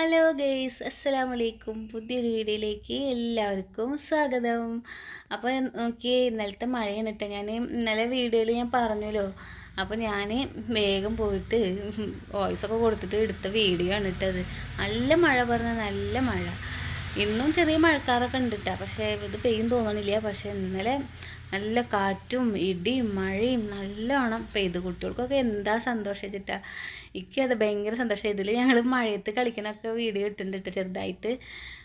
Hello guys, അസ്സലാമു അലൈക്കും. പുതിയൊരു വീഡിയോയിലേക്ക് എല്ലാവർക്കും സ്വാഗതം. അപ്പോൾ നോക്കി ഇന്നലത്തെ മഴയാണ് കേട്ടോ. ഞാൻ ഇന്നലെ വീഡിയോയിൽ ഞാൻ പറഞ്ഞല്ലോ. അപ്പോൾ ഞാൻ വേഗം പോയിട്ട് വോയിസൊക്കെ കൊടുത്തിട്ട് എടുത്ത വീഡിയോ ആണ് ഇട്ടത്. നല്ല മഴ, പറഞ്ഞാൽ നല്ല മഴ. ഇന്നും ചെറിയ മഴക്കാറൊക്കെ ഉണ്ട് കേട്ടോ, പക്ഷേ ഇത് പെയ്യും തോന്നണില്ല. പക്ഷേ ഇന്നലെ നല്ല കാറ്റും ഇടിയും മഴയും നല്ലോണം പെയ്ത്. കുട്ടികൾക്കൊക്കെ എന്താ സന്തോഷിച്ചിട്ടാ. എനിക്കത് ഭയങ്കര സന്തോഷം. ഇതിൽ ഞങ്ങൾ മഴയത്ത് കളിക്കണൊക്കെ വീഡിയോ ഇട്ടിട്ടുണ്ട് ചെറുതായിട്ട്.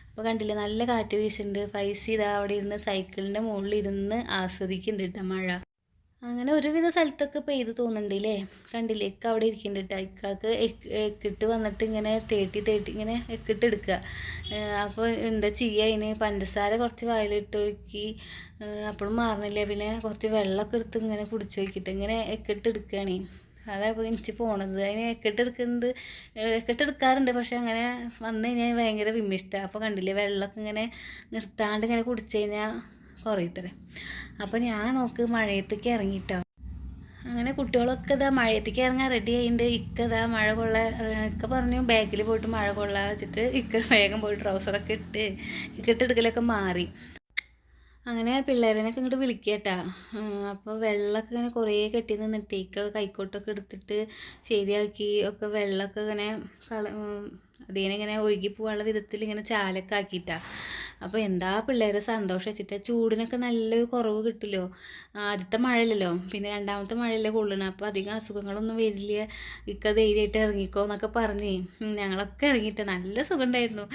അപ്പോൾ കണ്ടില്ലേ, നല്ല കാറ്റ് വീശുന്നുണ്ട്. ഫൈസി ഇതാ അവിടെ ഇരുന്ന് സൈക്കിളിൻ്റെ മുകളിൽ ഇരുന്ന് ആസ്വദിക്കുന്നുണ്ട് കേട്ടോ മഴ. അങ്ങനെ ഒരുവിധ സ്ഥലത്തൊക്കെ പെയ്ത് തോന്നുന്നുണ്ടല്ലേ. കണ്ടില്ലേ, ഇക്ക അവിടെ ഇരിക്കുന്നുണ്ട് കേട്ടോ. ഇക്കാക്ക് എക്കിട്ട് വന്നിട്ട് ഇങ്ങനെ തേട്ടി ഇങ്ങനെ എക്കിട്ട് എടുക്കുക. അപ്പോൾ എന്താ ചെയ്യുക, അതിന് പഞ്ചസാര കുറച്ച് വായിലിട്ട് നോക്കി, അപ്പോഴും മാറണില്ല. പിന്നെ കുറച്ച് വെള്ളമൊക്കെ എടുത്ത് ഇങ്ങനെ കുടിച്ച് നോക്കിയിട്ട് ഇങ്ങനെ എക്കിട്ട് എടുക്കുകയാണ്. അതപ്പോൾ എനിക്ക് പോണത്. അതിന് എക്കെട്ടെടുക്കാറുണ്ട്, പക്ഷെ അങ്ങനെ വന്നു കഴിഞ്ഞാൽ ഭയങ്കര വിമ്മിഷ്ടമാണ്. അപ്പോൾ കണ്ടില്ലേ, വെള്ളമൊക്കെ ഇങ്ങനെ നിർത്താണ്ട് ഇങ്ങനെ കുടിച്ചു കഴിഞ്ഞാൽ കുറയത്തരെ. അപ്പോൾ ഞാൻ നോക്ക് മഴയത്തേക്ക് ഇറങ്ങിയിട്ടോ. അങ്ങനെ കുട്ടികളൊക്കെ ഇതാ മഴയത്തേക്ക് ഇറങ്ങാൻ റെഡി ആയിട്ടുണ്ട്. ഇക്കതാ മഴ ഇക്ക പറഞ്ഞു ബാക്കിൽ പോയിട്ട് മഴ കൊള്ളാൻ വെച്ചിട്ട് ഇക്ക വേഗം പോയി ട്രൗസറൊക്കെ ഇട്ടിട്ടെടുക്കലൊക്കെ മാറി. അങ്ങനെ പിള്ളേരനൊക്കെ ഇങ്ങോട്ട് വിളിക്കട്ടാ. അപ്പോൾ വെള്ളമൊക്കെ ഇങ്ങനെ കുറേ കെട്ടി നിന്നിട്ട് ഇക്ക കൈക്കോട്ടൊക്കെ എടുത്തിട്ട് ശരിയാക്കി ഒക്കെ വെള്ളമൊക്കെ ഇങ്ങനെ അതിനെ ഒഴുകി പോകാനുള്ള വിധത്തിൽ ഇങ്ങനെ ചാലൊക്കെ ആക്കിയിട്ടാണ്. അപ്പോൾ എന്താ പിള്ളേരെ സന്തോഷം വെച്ചിട്ട്. ചൂടിനൊക്കെ നല്ലൊരു കുറവ് കിട്ടില്ലോ. ആദ്യത്തെ മഴയല്ലല്ലോ, പിന്നെ രണ്ടാമത്തെ മഴയല്ലേ കൊള്ളണം. അപ്പോൾ അധികം അസുഖങ്ങളൊന്നും വരില്ല. ഇക്ക ധൈര്യമായിട്ട് ഇറങ്ങിക്കോ എന്നൊക്കെ പറഞ്ഞ് ഞങ്ങളൊക്കെ ഇറങ്ങിയിട്ട് നല്ല സുഖം ഉണ്ടായിരുന്നു.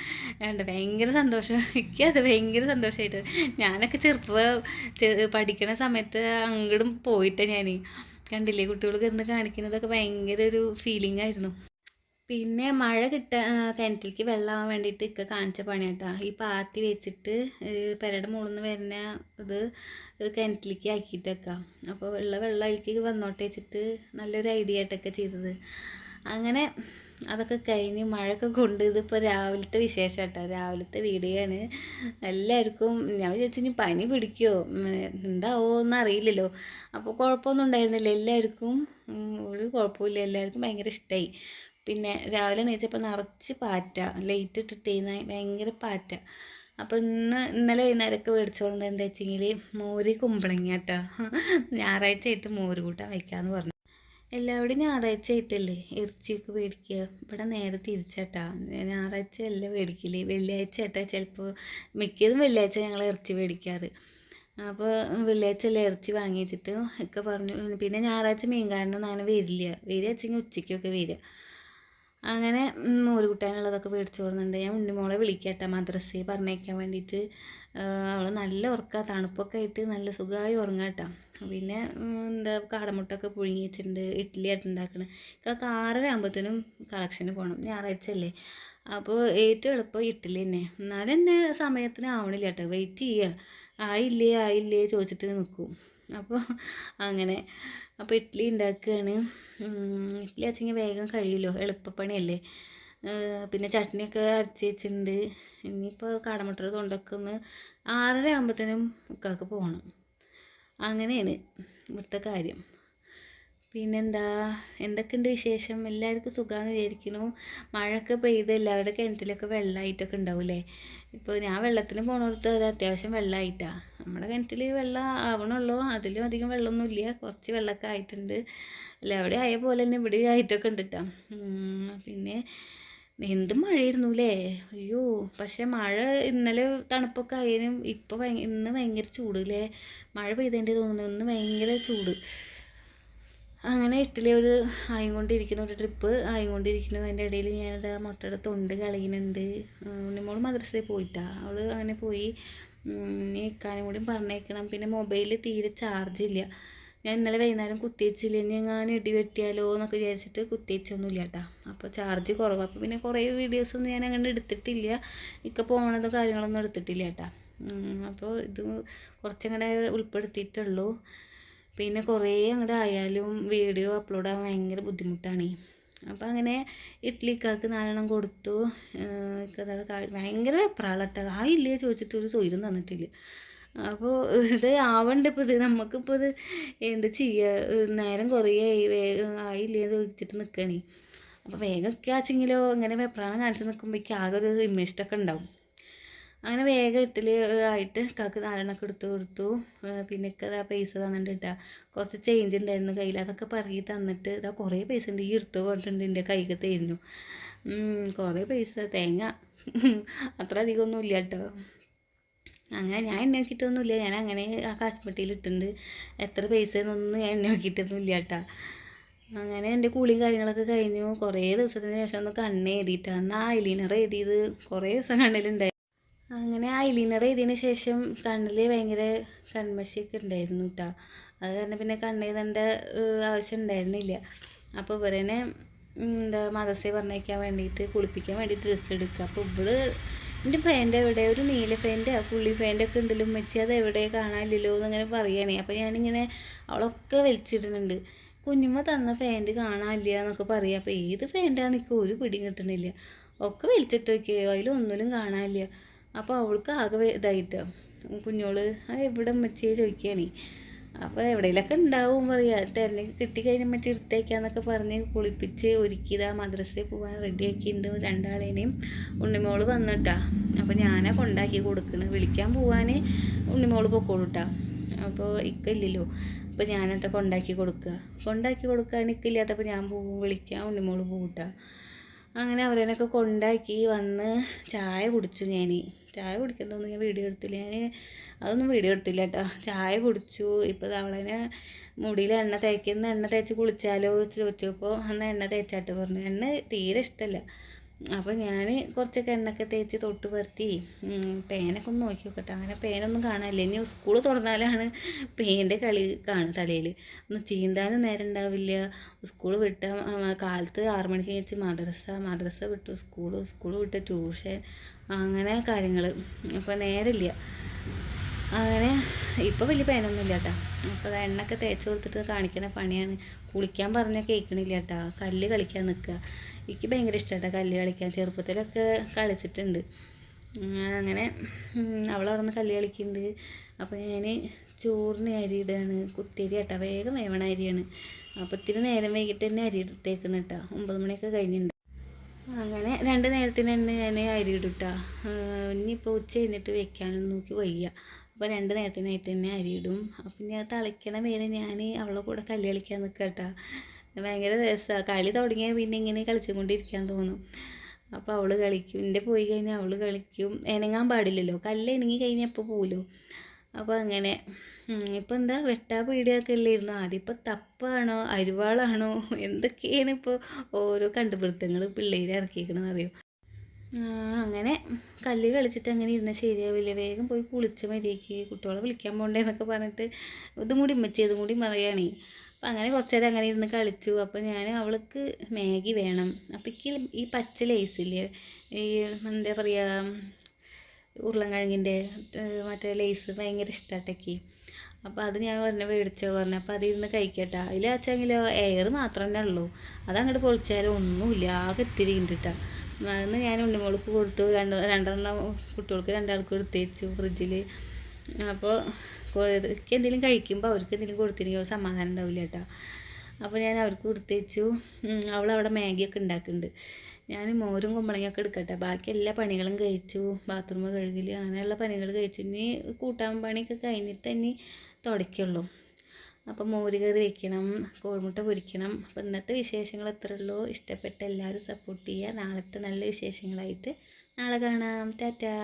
ഭയങ്കര സന്തോഷം. എനിക്കത് ഭയങ്കര സന്തോഷമായിട്ട്. ഞാനൊക്കെ പഠിക്കുന്ന സമയത്ത് അങ്ങോട്ടും പോയിട്ട് ഞാൻ കണ്ടില്ലേ, കുട്ടികൾക്ക് എന്ന് കാണിക്കുന്നതൊക്കെ ഭയങ്കര ഒരു ഫീലിംഗ് ആയിരുന്നു. പിന്നെ മഴ കിണറ്റിലേക്ക് വെള്ളമാവാൻ വേണ്ടിയിട്ട് ഇക്ക കാണിച്ച പണി കേട്ടോ. ഈ പാത്തി വെച്ചിട്ട് പെരയുടെ മുകളിൽ നിന്ന് വരുന്ന ഇത് കിണറ്റിലേക്ക് ആക്കിയിട്ട് വെക്കാം. അപ്പോൾ വെള്ളത്തിലേക്ക് വന്നോട്ട് വെച്ചിട്ട് നല്ലൊരു ഐഡിയ ആയിട്ടൊക്കെ ചെയ്തത്. അങ്ങനെ അതൊക്കെ കഴിഞ്ഞ് മഴയൊക്കെ കൊണ്ട് ഇതിപ്പോൾ രാവിലത്തെ വിശേഷം കേട്ടോ. രാവിലത്തെ വീഡിയോ ആണ്. എല്ലാവർക്കും ഞാൻ വിചാരിച്ചു ഇനി പനി പിടിക്കുമോ എന്താവോ എന്നറിയില്ലല്ലോ. അപ്പോൾ കുഴപ്പമൊന്നും ഉണ്ടായിരുന്നില്ല. എല്ലാവർക്കും ഒരു കുഴപ്പമില്ല. എല്ലാവർക്കും ഭയങ്കര ഇഷ്ടമായി. പിന്നെ രാവിലെ എണീച്ചപ്പോൾ നിറച്ച് പാറ്റ, ലൈറ്റ് ഇട്ടിട്ട് ഭയങ്കര പാറ്റ. അപ്പോൾ ഇന്നലെ വൈകുന്നേരമൊക്കെ മേടിച്ചോളുന്നത് എന്താ വെച്ചെങ്കിൽ മോര് കുമ്പളങ്ങ കേട്ടോ. ഞായറാഴ്ച ആയിട്ട് മോര് കൂട്ടാൻ വയ്ക്കാമെന്ന് പറഞ്ഞു. എല്ലാവരും ഞായറാഴ്ച ആയിട്ടല്ലേ ഇറച്ചിയൊക്കെ മേടിക്കുക. ഇവിടെ നേരെ തിരിച്ചാട്ടാ. ഞായറാഴ്ച അല്ല മേടിക്കില്ലേ, വെള്ളിയാഴ്ച ആയിട്ടാ ചിലപ്പോൾ. മിക്കതും വെള്ളിയാഴ്ച ഞങ്ങൾ ഇറച്ചി മേടിക്കാറ്. അപ്പോൾ വെള്ളിയാഴ്ച അല്ലേ ഇറച്ചി വാങ്ങി വെച്ചിട്ട് ഒക്കെ പറഞ്ഞു. പിന്നെ ഞായറാഴ്ച മീൻകാരനൊന്നും അങ്ങനെ വരില്ല വെച്ചെങ്കിൽ ഉച്ചയ്ക്കൊക്കെ വരിക. അങ്ങനെ മോര് കൂട്ടാനുള്ളതൊക്കെ മേടിച്ചു കൊടുക്കുന്നുണ്ട്. ഞാൻ ഉണ്ണിമോളെ വിളിക്കട്ടെ മദ്രസയിൽ പറഞ്ഞേക്കാൻ വേണ്ടിയിട്ട്. അവൾ നല്ല ഉറക്കം, തണുപ്പൊക്കെ ആയിട്ട് നല്ല സുഖമായി ഉറങ്ങാട്ടോ. പിന്നെ എന്താ കാടമുട്ടൊക്കെ പുഴുങ്ങി വെച്ചിട്ടുണ്ട്, ഇഡ്ഡലി ആയിട്ട് ഉണ്ടാക്കണം. 6:30 കളക്ഷന് പോകണം, ഞായറാഴ്ച അല്ലേ. അപ്പോൾ ഏറ്റവും എളുപ്പം ഇഡ്ഡലി തന്നെ. എന്നാലും എന്നെ സമയത്തിന് ആവണില്ല കേട്ടോ. വെയിറ്റ് ചെയ്യുക, ആയില്ലേ ചോദിച്ചിട്ട് നിൽക്കും. അപ്പോൾ അങ്ങനെ അപ്പോൾ ഇഡ്ഡലി ഉണ്ടാക്കുകയാണ്. ഇഡ്ഡലി വെച്ചെങ്കിൽ വേഗം കഴിയുമല്ലോ, എളുപ്പപ്പണിയല്ലേ. പിന്നെ ചട്നിയൊക്കെ അരച്ച് വെച്ചിട്ടുണ്ട്. ഇനിയിപ്പോൾ കാടമുട്ടയുടെ തൊണ്ടൊക്കെ ഒന്ന് 6:30 ഉക്കാക്ക് പോകണം. അങ്ങനെയാണ് ഇവിടുത്തെ കാര്യം. പിന്നെന്താ, എന്തൊക്കെയുണ്ട് വിശേഷം? എല്ലാവർക്കും സുഖമാണെന്ന് വിചാരിക്കുന്നു. മഴയൊക്കെ പെയ്ത് എല്ലാവരുടെ കിണറ്റിലൊക്കെ വെള്ളമായിട്ടൊക്കെ ഉണ്ടാവില്ലേ. ഇപ്പോൾ ഞാൻ വെള്ളത്തിന് പോകണടുത്ത് അത് അത്യാവശ്യം വെള്ളമായിട്ടാണ്. നമ്മുടെ കിണറ്റിൽ വെള്ളം ആവണുള്ളൂ, അതിലും അധികം വെള്ളമൊന്നുമില്ല, കുറച്ച് വെള്ളമൊക്കെ ആയിട്ടുണ്ട്. അവിടെ ആയ പോലെ തന്നെ ഇവിടെ ആയിട്ടൊക്കെ ഉണ്ട് കേട്ടോ. പിന്നെ എന്ത് മഴയായിരുന്നു അല്ലേ, അയ്യോ. പക്ഷെ മഴ ഇന്നലെ തണുപ്പൊക്കെ ആയാലും ഇപ്പോൾ ഇന്ന് ഭയങ്കര ചൂട് അല്ലേ. മഴ പെയ്തതിൻ്റെ തോന്നുന്നു, ഇന്ന് ഭയങ്കര ചൂട്. അങ്ങനെ ഇഡ്ഡലി ഒരു ട്രിപ്പ് ആയിക്കൊണ്ടിരിക്കുന്നു. അതിൻ്റെ ഇടയിൽ ഞാനത് മുട്ടയുടെ തൊണ്ട് കളയുന്നുണ്ട്. ഉണ്ണിമോൾ മദ്രസയിൽ പോയിട്ടാണ്, അവൾ അങ്ങനെ പോയി. ഇക്കാനും കൂടി പറഞ്ഞേക്കണം. പിന്നെ മൊബൈൽ തീരെ ചാർജില്ല. ഞാൻ ഇന്നലെ വൈകുന്നേരം കുത്തിവെച്ചില്ല, ഇനി എങ്ങാനും ഇടി വെട്ടിയാലോ എന്നൊക്കെ വിചാരിച്ചിട്ട് കുത്തിവെച്ചൊന്നുമില്ല കേട്ടോ. അപ്പോൾ ചാർജ് കുറവാണ്. അപ്പോൾ പിന്നെ കുറേ വീഡിയോസൊന്നും ഞാൻ അങ്ങനെ എടുത്തിട്ടില്ല. ഇക്ക പോകണത് കാര്യങ്ങളൊന്നും എടുത്തിട്ടില്ല കേട്ടോ. അപ്പോൾ ഇത് കുറച്ചങ്ങനെ ഉൾപ്പെടുത്തിയിട്ടുള്ളൂ. പിന്നെ കുറേ അങ്ങോട്ട് ആയാലും വീഡിയോ അപ്ലോഡ് ആകാൻ ഭയങ്കര ബുദ്ധിമുട്ടാണ്. അപ്പോൾ അങ്ങനെ ഇഡ്ഡലിക്കാർക്ക് 4 കൊടുത്തു. ഭയങ്കര വെപ്രാളട്ടോ, ആയില്ലേ ചോദിച്ചിട്ട് ഒരു സ്വൈര്യം തന്നിട്ടില്ല. അപ്പോൾ ഇത് ആവണ്ട, ഇപ്പോൾ ഇത് നമുക്കിപ്പോൾ ഇത് എന്താ ചെയ്യുക, നേരം കുറേ ആയില്ലേ ചോദിച്ചിട്ട് നിൽക്കണേ. അപ്പോൾ വേഗമൊക്കെ ആച്ചെങ്കിലോ ഇങ്ങനെ വെപ്രാളം കാണിച്ച് നിൽക്കുമ്പോഴേക്കും ആകെ ഒരു ഇമ്മിഷ്ടമൊക്കെ ഉണ്ടാവും. അങ്ങനെ വേഗം ഇഡ്ഡലി ആയിട്ട് കാക്ക് 4 എടുത്ത് കൊടുത്തു. പിന്നെ ഇതാ പൈസ തന്നിട്ട് ഇട്ടാ കുറച്ച് ചേഞ്ച് ഉണ്ടായിരുന്നു കയ്യിൽ, അതൊക്കെ പറയി തന്നിട്ട് ഇതാ കുറേ പൈസ ഉണ്ട് ഈ എടുത്തു പറഞ്ഞിട്ടുണ്ട്. എൻ്റെ കൈക്ക് തരുന്നു കുറേ പൈസ തേങ്ങ അത്ര അധികമൊന്നും ഇല്ല കേട്ടോ. അങ്ങനെ ഞാൻ എണ്ണ നോക്കിയിട്ടൊന്നുമില്ല, ഞാൻ അങ്ങനെ ആ കാശുപെട്ടിയിൽ ഇട്ടിട്ടുണ്ട്. എത്ര പൈസ എന്നൊന്നും ഞാൻ എണ്ണ നോക്കിയിട്ടൊന്നുമില്ല കേട്ടോ. അങ്ങനെ എൻ്റെ കൂളിയും കാര്യങ്ങളൊക്കെ കഴിഞ്ഞു. കുറേ ദിവസത്തിന് ശേഷം ഒന്ന് കണ്ണ് എഴുതിയിട്ടാണ്. എന്നാൽ ഐലൈനർ എഴുതിയത് കുറേ ദിവസം കണ്ണിലുണ്ടായി. അങ്ങനെ ഐലൈനർ എഴുതിയതിന് ശേഷം കണ്ണിൽ ഭയങ്കര കൺമഷിയൊക്കെ ഉണ്ടായിരുന്നു കേട്ടോ. അത് കാരണം പിന്നെ കണ്ണെഴുതേണ്ട ആവശ്യം ഉണ്ടായിരുന്നില്ല. അപ്പോൾ ഇവരെന്നെ എന്താ മദ്രസയിൽ പറഞ്ഞയക്കാൻ വേണ്ടിയിട്ട് കുളിപ്പിക്കാൻ വേണ്ടി ഡ്രസ്സ് എടുക്കുക. അപ്പോൾ ഇവിടെ എൻ്റെ ഫാൻ്റെ എവിടെ ഒരു നീല ഫാൻ്റെ പുള്ളി ഫാൻ്റൊക്കെ ഉണ്ടല്ലോ ഉമ്മച്ചി, അത് എവിടെ കാണാനില്ലല്ലോ എന്നിങ്ങനെ പറയുകയാണേ. അപ്പോൾ ഞാനിങ്ങനെ അവളൊക്കെ വലിച്ചിടുന്നുണ്ട്. കുഞ്ഞുമ്മ തന്ന ഫാൻറ്റ് കാണാനില്ല എന്നൊക്കെ പറയുക. അപ്പോൾ ഏത് ഫാൻ്റാന്ന് എനിക്ക് ഒരു പിടിയും കിട്ടണില്ല. ഒക്കെ വലിച്ചിട്ട് നോക്കിയോ അതിലൊന്നിലും കാണാനില്ല. അപ്പോൾ അവൾക്ക് ആകെ ഇതായിട്ടോ കുഞ്ഞോള് അത് എവിടെ ഉമ്മച്ചിയെ ചോദിക്കുകയാണ്. അപ്പോൾ എവിടെയെങ്കിലൊക്കെ ഉണ്ടാവും പറയുക. തിരഞ്ഞ് കിട്ടിക്കഴിഞ്ഞാൽ ഉമ്മച്ചി എടുത്തേക്കാന്നൊക്കെ പറഞ്ഞ് കുളിപ്പിച്ച് ഒരുക്കിയതാ മദ്രസയിൽ പോകാൻ റെഡിയാക്കിയിട്ടുണ്ട് 2 ഉണ്ണിമോള് വന്നിട്ടാ. അപ്പോൾ ഞാനാ കൊണ്ടാക്കി കൊടുക്കുന്നത്. വിളിക്കാൻ പോകാൻ ഉണ്ണിമോള് പൊക്കോളൂട്ടാ. അപ്പോൾ ഇക്കില്ലല്ലോ, അപ്പോൾ ഞാനിട്ട് കൊണ്ടാക്കി കൊടുക്കാൻ ഇക്കില്ലാത്തപ്പോൾ ഞാൻ പോകും, വിളിക്കാൻ ഉണ്ണിമോള് പോകൂട്ടാ. അങ്ങനെ അവരനൊക്കെ കൊണ്ടാക്കി വന്ന് ചായ കുടിച്ചു. ചായ കുടിക്കുന്നതൊന്നും ഞാൻ വീഡിയോ എടുത്തില്ല. അതൊന്നും വീഡിയോ എടുത്തില്ല കേട്ടോ. ചായ കുടിച്ചു. ഇപ്പോൾ അവളെ മുടിയിൽ എണ്ണ തേച്ച് കുളിച്ചാലോ ചോദിച്ചപ്പോൾ അന്ന് എണ്ണ തേച്ചാട്ട് പറഞ്ഞു. എണ്ണ തീരെ ഇഷ്ടമല്ല. അപ്പോൾ ഞാൻ കുറച്ചൊക്കെ എണ്ണയൊക്കെ തേച്ച് തൊട്ട് പരത്തി പേനൊക്കെ ഒന്ന് നോക്കി നോക്കട്ടെ. അങ്ങനെ പേനൊന്നും കാണാനില്ല. ഇനി സ്കൂൾ തുറന്നാലാണ് പേൻ്റെ കളി കാണും തലയിൽ. ഒന്ന് ചീന്താനും നേരം ഉണ്ടാവില്ല. സ്കൂൾ വിട്ട കാലത്ത് 6 മണിക്ക് കഴിച്ച് മദ്രസ വിട്ടു സ്കൂൾ വിട്ട് ട്യൂഷൻ, അങ്ങനെ കാര്യങ്ങൾ. അപ്പോൾ നേരമില്ല. അങ്ങനെ ഇപ്പോൾ വലിയ പേനൊന്നുമില്ല കേട്ടോ. അപ്പോൾ എണ്ണയൊക്കെ തേച്ച് കൊടുത്തിട്ട് കാണിക്കുന്ന പണിയാണ്. കുളിക്കാൻ പറഞ്ഞാൽ കേൾക്കണില്ല കേട്ടോ. കല്ല് കളിക്കാൻ നിൽക്കുക. എനിക്ക് ഭയങ്കര ഇഷ്ടമാണ് കല്ല് കളിക്കാൻ. ചെറുപ്പത്തിലൊക്കെ കളിച്ചിട്ടുണ്ട്. അങ്ങനെ അവളവിടെ നിന്ന് കല്ല് കളിക്കുന്നുണ്ട്. അപ്പോൾ ഞാൻ ചോറിന് അരി ഇടുകയാണ്. കുത്തിരി കേട്ടോ, വേഗം വേവണ അരിയാണ്. അപ്പോൾ ഇത്തിരി നേരം വൈകിട്ട് തന്നെ അരി ഇട്ടേക്കണം കേട്ടോ. 9 മണിയൊക്കെ കഴിഞ്ഞിട്ടുണ്ട്. അങ്ങനെ 2 നേരത്തിന് തന്നെ ഞാൻ അരി ഇടുട്ടാ. ഇനിയിപ്പോൾ ഉച്ച കഴിഞ്ഞിട്ട് വെക്കാനൊന്നും നോക്കി വയ്യ. അപ്പോൾ 2 നേരത്തിനായിട്ട് തന്നെ അരി ഇടും. അപ്പം ഞാൻ തിളയ്ക്കണ വരെ ഞാൻ അവളെ കൂടെ കല്ല് കളിക്കാൻ നിൽക്കുക കേട്ടോ. ഭയങ്കര രസമാണ്. കളി തുടങ്ങിയാൽ പിന്നെ ഇങ്ങനെ കളിച്ചുകൊണ്ടിരിക്കാൻ തോന്നും. അപ്പോൾ അവൾ കളിക്കും. എൻ്റെ പോയി കഴിഞ്ഞാൽ അവൾ കളിക്കും. ഇണങ്ങാൻ പാടില്ലല്ലോ, കല്ല് ഇണങ്ങി കഴിഞ്ഞാൽ അപ്പോൾ പോവുമല്ലോ. അപ്പോൾ അങ്ങനെ ഇപ്പോൾ എന്താ വെട്ടാ പീടിയൊക്കെ അല്ലായിരുന്നു ആദ്യം. ഇപ്പോൾ തപ്പാണോ അരിവാളാണോ എന്തൊക്കെയാണ് ഇപ്പോൾ ഓരോ കണ്ടുപിടുത്തങ്ങൾ പിള്ളേർ ഇറക്കിയിരിക്കണമെന്ന് അറിയോ. അങ്ങനെ കല്ല് കളിച്ചിട്ട് അങ്ങനെ ഇരുന്നാൽ ശരിയാവില്ല. വേഗം പോയി കുളിച്ച മര്യാദയ്ക്ക് കുട്ടികളെ വിളിക്കാൻ പോകണ്ടേ എന്നൊക്കെ പറഞ്ഞിട്ട് ഇതും കൂടി പറയുകയാണേ. അപ്പം അങ്ങനെ കുറച്ച് നേരം അങ്ങനെ ഇരുന്ന് കളിച്ചു. അപ്പോൾ ഞാൻ അവൾക്ക് മാഗി വേണം. അപ്പോൾ ഈ പച്ച ലേസില്ലേ, ഈ എന്താ പറയുക ഉരുളൻകിഴങ്ങിൻ്റെ മറ്റേ ലേസ് ഭയങ്കര ഇഷ്ടമാട്ടേക്ക്. അപ്പോൾ അത് ഞാൻ മേടിച്ചോ പറഞ്ഞു. അപ്പോൾ അതിരുന്ന് കഴിക്കട്ടെ. അതിൽ വെച്ചെങ്കിലോ എയർ മാത്രം തന്നെ ഉള്ളൂ. അതങ്ങോട്ട് പൊളിച്ചാലും ഒന്നുമില്ല, ആകെ ഇത്തിരി ഉണ്ടിട്ടാ. അന്ന് ഞാൻ ഉണ്ണിമോൾക്ക് കൊടുത്തു. രണ്ടെണ്ണം കുട്ടികൾക്ക് 2 എടുത്ത് വെച്ചു ഫ്രിഡ്ജിൽ. അപ്പോൾ എനിക്ക് എന്തെങ്കിലും കഴിക്കുമ്പോൾ അവർക്ക് എന്തെങ്കിലും കൊടുത്തില്ലെങ്കിൽ സമാധാനം ഉണ്ടാവില്ല കേട്ടോ. അപ്പോൾ ഞാൻ അവർക്ക് കൊടുത്ത് വെച്ചു. അവളവിടെ മാഗിയൊക്കെ ഉണ്ടാക്കുന്നുണ്ട്. ഞാൻ മോരും കുമ്പളങ്ങയൊക്കെ എടുക്കട്ടെ. ബാക്കി എല്ലാ പണികളും കഴിച്ചു. ബാത്റൂം കഴുകൽ അങ്ങനെയുള്ള പണികൾ കഴിച്ചു. ഇനി കൂട്ടാൻ പണിയൊക്കെ കഴിഞ്ഞിട്ട് ഇനി തുടയ്ക്കുള്ളൂ. അപ്പോൾ മോര് കറി വയ്ക്കണം, കോഴിമുട്ട പൊരിക്കണം. അപ്പോൾ ഇന്നത്തെ വിശേഷങ്ങൾ എത്ര ഉള്ളൂ. ഇഷ്ടപ്പെട്ട എല്ലാവരും സപ്പോർട്ട് ചെയ്യുക. നാളത്തെ നല്ല വിശേഷങ്ങളായിട്ട് നാളെ കാണാം. ടാറ്റാ.